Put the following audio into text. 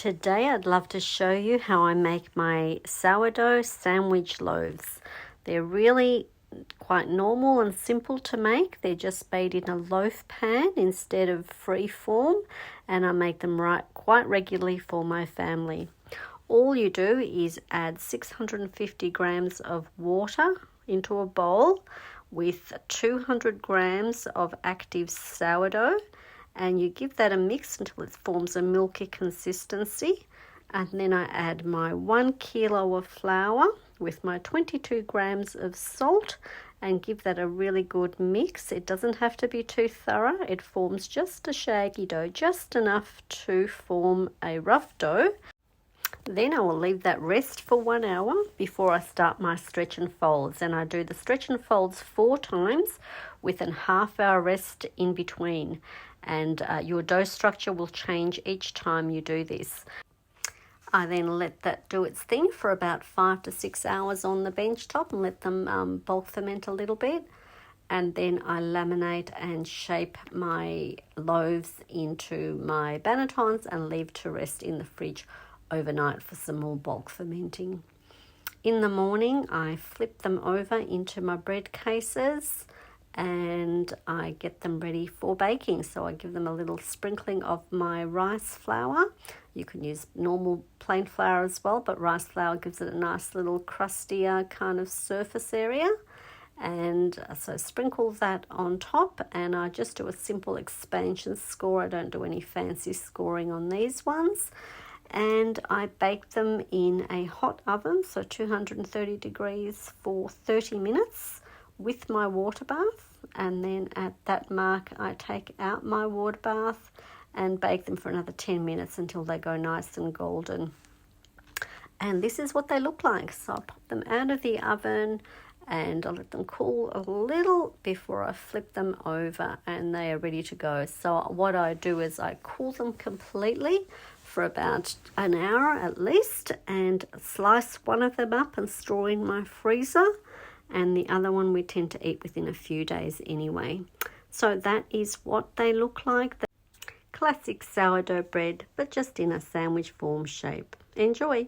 Today I'd love to show you how I make my sourdough sandwich loaves. They're really quite normal and simple to make. They're just made in a loaf pan instead of free form, and I make them quite regularly for my family. All you do is add 650 grams of water into a bowl with 200 grams of active sourdough, and you give that a mix until it forms a milky consistency. And then I add my 1 kilo of flour with my 22 grams of salt and give that a really good mix. It doesn't have to be too thorough. It forms just a shaggy dough, just enough to form a rough dough. Then I will leave that rest for 1 hour before I start my stretch and folds. And I do the stretch and folds 4 times with a half-hour rest in between. And your dough structure will change each time you do this. I then let that do its thing for about 5 to 6 hours on the bench top and let them bulk ferment a little bit. And then I laminate and shape my loaves into my bannetons and leave to rest in the fridge overnight for some more bulk fermenting. In the morning, I flip them over into my bread cases and I get them ready for baking. So I give them a little sprinkling of my rice flour. You can use normal plain flour as well, but rice flour gives it a nice little crustier kind of surface area. And so sprinkle that on top, and I just do a simple expansion score. I don't do any fancy scoring on these ones. And I bake them in a hot oven, so 230 degrees for 30 minutes with my water bath. And then at that mark, I take out my water bath and bake them for another 10 minutes until they go nice and golden. And this is what they look like. So I pop them out of the oven and I let them cool a little before I flip them over, and they are ready to go. So what I do is I cool them completely for about an hour at least, and slice one of them up and store in my freezer, and the other one we tend to eat within a few days anyway. So that is what they look like. The classic sourdough bread, but just in a sandwich form shape. Enjoy!